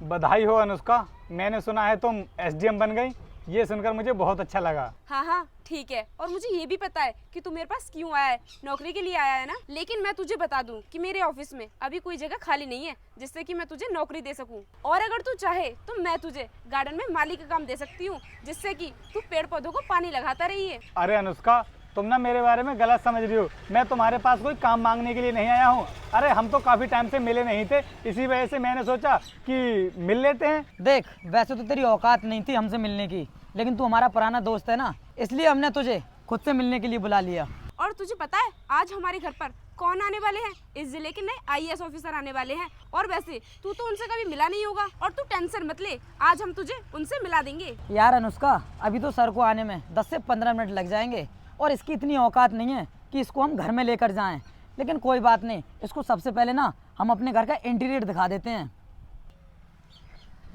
बधाई हो अनुष्का, मैंने सुना है तुम एसडीएम बन गई। ये सुनकर मुझे बहुत अच्छा लगा। हाँ ठीक है, और मुझे ये भी पता है कि तू मेरे पास क्यों आया है, नौकरी के लिए आया है ना। लेकिन मैं तुझे बता दूं कि मेरे ऑफिस में अभी कोई जगह खाली नहीं है जिससे कि मैं तुझे नौकरी दे सकूं। और अगर तू चाहे तो मैं तुझे गार्डन में माली का काम दे सकती हूँ, जिससे कि तू पेड़ पौधों को पानी लगाता रहिए। अरे अनुष्का, तुम ना मेरे बारे में गलत समझ रही हो। मैं तुम्हारे पास कोई काम मांगने के लिए नहीं आया हूँ। अरे हम तो काफी टाइम से मिले नहीं थे, इसी वजह से मैंने सोचा कि मिल लेते हैं। देख, वैसे तो तेरी औकात नहीं थी हमसे मिलने की, लेकिन तू हमारा पुराना दोस्त है ना, इसलिए हमने तुझे खुद से मिलने के लिए बुला लिया। और तुझे पता है आज हमारे घर पर कौन आने वाले हैं? इस जिले के नए आईएएस ऑफिसर आने वाले हैं। और वैसे तू तो उनसे कभी मिला नहीं होगा, और तू टेंशन मत ले, आज हम तुझे उनसे मिला देंगे। यार अनुष्का, अभी तो सर को आने में 10 से 15 मिनट लग जाएंगे, और इसकी इतनी औकात नहीं है कि इसको हम घर में लेकर जाएं। लेकिन कोई बात नहीं, इसको सबसे पहले ना हम अपने घर का इंटीरियर दिखा देते हैं।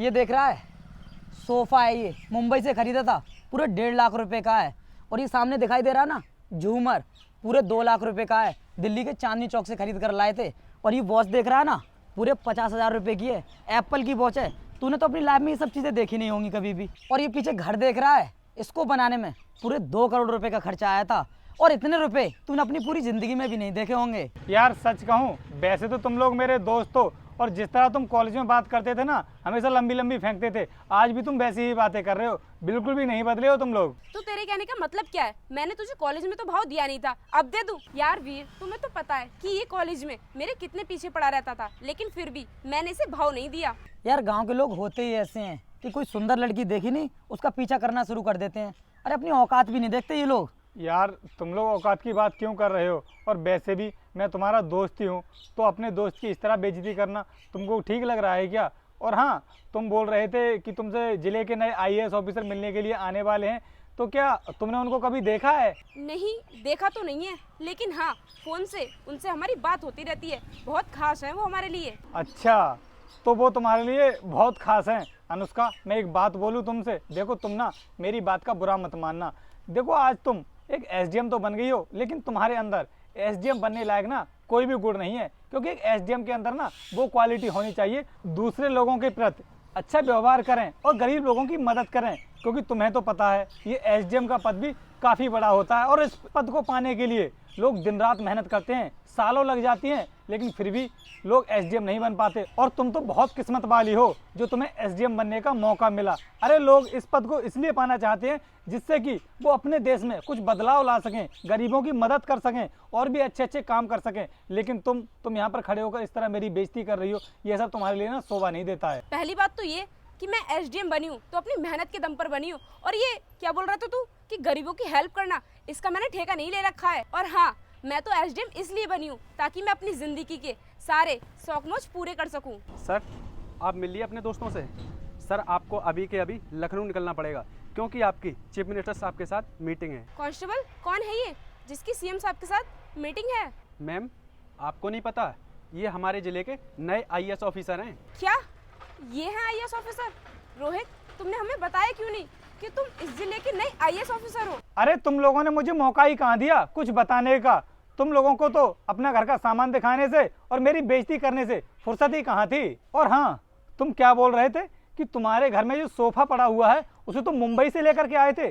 ये देख रहा है, सोफ़ा है, ये मुंबई से खरीदा था, पूरे 1.5 लाख रुपए का है। और ये सामने दिखाई दे रहा ना झूमर, पूरे 2 लाख रुपए का है, दिल्ली के चांदनी चौक से खरीद कर लाए थे। और ये वॉच देख रहा है ना, पूरे 50,000 रुपए की है, एप्पल की वॉच है। तूने तो अपनी लाइफ में ये सब चीज़ें देखी नहीं होंगी कभी भी। और ये पीछे घर देख रहा है, इसको बनाने में पूरे 2 करोड़ रुपए का खर्चा आया था, और इतने रुपए तूने अपनी पूरी जिंदगी में भी नहीं देखे होंगे। यार सच कहूँ, वैसे तो तुम लोग मेरे दोस्त हो, और जिस तरह तुम कॉलेज में बात करते थे ना, हमेशा लंबी लंबी फेंकते थे, आज भी तुम वैसी ही बातें कर रहे हो, बिल्कुल भी नहीं बदले हो तुम लोग। तो तेरे कहने का मतलब क्या है? मैंने तुझे कॉलेज में तो भाव दिया नहीं था, अब दे दूं? यार वीर, तुम्हें तो पता है कि ये कॉलेज में मेरे कितने पीछे पड़ा रहता था, लेकिन फिर भी मैंने इसे भाव नहीं दिया। यार गाँव के लोग होते ही ऐसे हैं कि कोई सुंदर लड़की देखी नहीं, उसका पीछा करना शुरू कर देते हैं। अरे अपनी औकात भी नहीं देखते ये लोग। यार तुम लोग औकात की बात क्यों कर रहे हो? और वैसे भी मैं तुम्हारा दोस्त ही हूँ, तो अपने दोस्त की इस तरह बेइज्जती करना तुमको ठीक लग रहा है क्या? और हाँ, तुम बोल रहे थे कि तुमसे जिले के नए आईएएस ऑफिसर मिलने के लिए आने वाले हैं, तो क्या तुमने उनको कभी देखा है? नहीं देखा तो नहीं है, लेकिन हाँ फोन से उनसे हमारी बात होती रहती है, बहुत खास है वो हमारे लिए। अच्छा, तो वो तुम्हारे लिए बहुत खास हैं। अनुष्का, मैं एक बात बोलूँ तुमसे, देखो तुम ना मेरी बात का बुरा मत मानना। देखो आज तुम एक एसडीएम तो बन गई हो, लेकिन तुम्हारे अंदर एसडीएम बनने लायक ना कोई भी गुण नहीं है। क्योंकि एक एसडीएम के अंदर ना वो क्वालिटी होनी चाहिए, दूसरे लोगों के प्रति अच्छा व्यवहार करें और गरीब लोगों की मदद करें। क्योंकि तुम्हें तो पता है ये एसडीएम का पद भी काफ़ी बड़ा होता है, और इस पद को पाने के लिए लोग दिन रात मेहनत करते हैं, सालों लग जाती हैं, लेकिन फिर भी लोग एसडीएम नहीं बन पाते। और तुम तो बहुत किस्मत वाली हो जो तुम्हें एसडीएम बनने का मौका मिला। अरे लोग इस पद को इसलिए पाना चाहते हैं जिससे कि वो अपने देश में कुछ बदलाव ला सकें, गरीबों की मदद कर सकें, और भी अच्छे अच्छे काम कर सकें। लेकिन तुम यहाँ पर खड़े होकर इस तरह मेरी बेइज्जती कर रही हो, ये सब तुम्हारे लिए ना शोभा नहीं देता है। पहली बात तो ये कि मैं एसडीएम बनी हूँ तो अपनी मेहनत के दम पर बनी हूँ। और ये क्या बोल रहा था तू कि गरीबों की हेल्प करना, इसका मैंने ठेका नहीं ले रखा है। और हाँ, मैं तो एसडीएम इसलिए बनी हूँ ताकि मैं अपनी जिंदगी के सारे शौक नोच पूरे कर सकूँ। सर, आप मिल लिए अपने दोस्तों से? सर, आपको अभी के अभी लखनऊ निकलना पड़ेगा, क्योंकि आपकी चीफ मिनिस्टर साहब के साथ मीटिंग है। कांस्टेबल, कौन है ये जिसकी सीएम साहब के साथ मीटिंग है? मैम, आपको नहीं पता, ये हमारे जिले के नए आईएएस ऑफिसर हैं। क्या ये है आईएएस ऑफिसर? रोहित, तुमने हमें बताया क्यों नहीं कि तुम इस जिले के नए आईएएस ऑफिसर हो? अरे तुम लोगों ने मुझे मौका ही कहाँ दिया कुछ बताने का। तुम लोगों को तो अपना घर का सामान दिखाने से और मेरी बेइज्जती करने से फुर्सत ही कहाँ थी। और हाँ, तुम क्या बोल रहे थे कि तुम्हारे घर में जो सोफा पड़ा हुआ है उसे तुम मुंबई से लेकर के आए थे,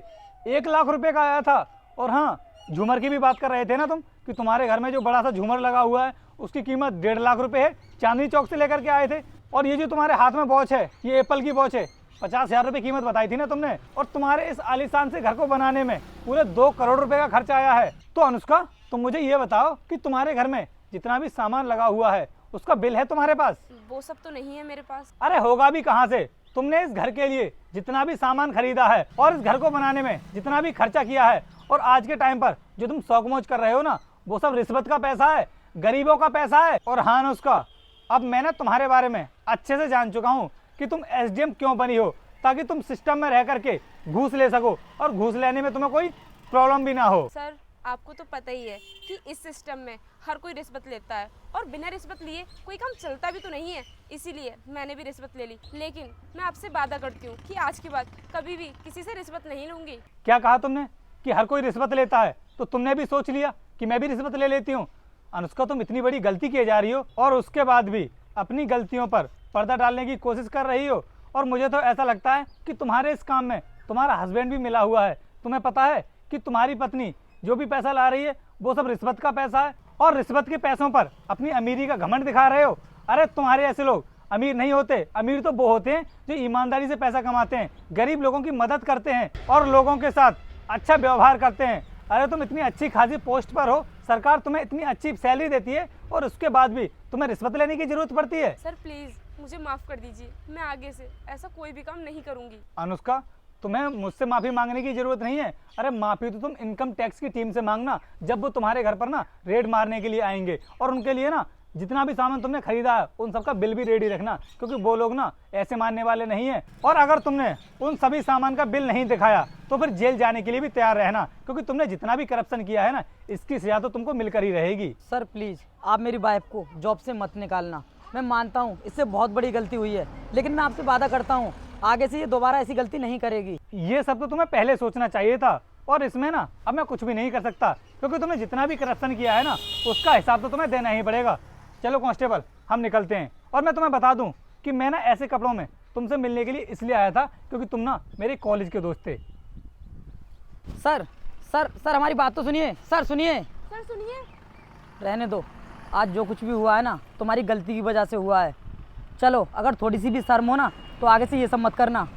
1 लाख रुपए का आया था। और हाँ, झूमर की भी बात कर रहे थे ना तुम कि तुम्हारे घर में जो बड़ा सा झूमर लगा हुआ है उसकी कीमत 1.5 लाख रुपए है, चांदनी चौक से लेकर के आए थे। और ये जो तुम्हारे हाथ में वॉच है, ये एप्पल की वॉच है, 50,000 रुपये कीमत बताई थी ना तुमने। और तुम्हारे इस आलीशान से घर को बनाने में पूरे 2 करोड़ रुपए का खर्चा आया है। तो अनुष्का, तुम मुझे ये बताओ कि तुम्हारे घर में जितना भी सामान लगा हुआ है उसका बिल है तुम्हारे पास? वो सब तो नहीं है मेरे पास। अरे होगा भी कहाँ से? तुमने इस घर के लिए जितना भी सामान खरीदा है और इस घर को बनाने में जितना भी खर्चा किया है, और आज के टाइम पर जो तुम शौक मौज कर रहे हो ना, वो सब रिश्वत का पैसा है, गरीबों का पैसा है। और हाँ अनुष्का, अब मैं ना तुम्हारे बारे में अच्छे से जान चुका हूँ कि तुम एसडीएम क्यों बनी हो, ताकि तुम सिस्टम में रह करके घूस ले सको, और घूस लेने में तुम्हें कोई प्रॉब्लम भी ना हो। सर, आपको तो पता ही है कि इस सिस्टम में हर कोई रिश्वत लेता है, और बिना रिश्वत लिए कोई काम चलता भी तो नहीं है, इसीलिए मैंने भी रिश्वत ले ली। लेकिन मैं आपसे वादा करती हूँ कि आज के बाद कभी भी किसी से रिश्वत नहीं लूंगी। क्या कहा तुमने कि हर कोई रिश्वत लेता है? तो तुमने भी सोच लिया कि मैं भी रिश्वत ले लेती हूँ? अनुष्का, तुम इतनी बड़ी गलती किए जा रही हो और उसके बाद भी अपनी गलतियों पर पर्दा डालने की कोशिश कर रही हो। और मुझे तो ऐसा लगता है कि तुम्हारे इस काम में तुम्हारा हस्बैंड भी मिला हुआ है। तुम्हें पता है कि तुम्हारी पत्नी जो भी पैसा ला रही है वो सब रिश्वत का पैसा है, और रिश्वत के पैसों पर अपनी अमीरी का घमंड दिखा रहे हो। अरे तुम्हारे ऐसे लोग अमीर नहीं होते, अमीर तो वो होते हैं जो ईमानदारी से पैसा कमाते हैं, गरीब लोगों की मदद करते हैं और लोगों के साथ अच्छा व्यवहार करते हैं। अरे तुम इतनी अच्छी खासी पोस्ट पर हो, सरकार तुम्हें इतनी अच्छी सैलरी देती है और उसके बाद भी तुम्हें रिश्वत लेने की जरूरत पड़ती है। सर प्लीज मुझे माफ कर दीजिए, मैं आगे से ऐसा कोई भी काम नहीं करूंगी। अनुष्का, तुम्हें मुझसे माफ़ी मांगने की ज़रूरत नहीं है। अरे माफ़ी तो तुम इनकम टैक्स की टीम से मांगना, जब वो तुम्हारे घर पर ना रेड मारने के लिए आएंगे। और उनके लिए ना जितना भी सामान तुमने खरीदा है उन सबका बिल भी रेडी रखना, क्योंकि वो लोग ना ऐसे मानने वाले नहीं हैं। और अगर तुमने उन सभी सामान का बिल नहीं दिखाया तो फिर जेल जाने के लिए भी तैयार रहना, क्योंकि तुमने जितना भी करप्शन किया है ना इसकी सजा तो तुमको मिलकर ही रहेगी। सर प्लीज़ आप मेरी वाइफ को जॉब से मत निकालना। मैं मानता हूँ इससे बहुत बड़ी गलती हुई है, लेकिन मैं आपसे वादा करता हूँ आगे से ये दोबारा ऐसी गलती नहीं करेगी। ये सब तो तुम्हें पहले सोचना चाहिए था, और इसमें ना अब मैं कुछ भी नहीं कर सकता, क्योंकि तुमने जितना भी करप्शन किया है ना उसका हिसाब तो तुम्हें देना ही पड़ेगा। चलो कांस्टेबल, हम निकलते हैं। और मैं तुम्हें बता दूं कि मैं ना ऐसे कपड़ों में तुमसे मिलने के लिए इसलिए आया था क्योंकि तुम ना मेरे कॉलेज के दोस्त थे। सर सर सर हमारी बात तो सुनिए। सर सुनिए। सर सुनिए। रहने दो, आज जो कुछ भी हुआ है ना तुम्हारी गलती की वजह से हुआ है। चलो अगर थोड़ी सी भी शर्म हो ना तो आगे से ये सब मत करना।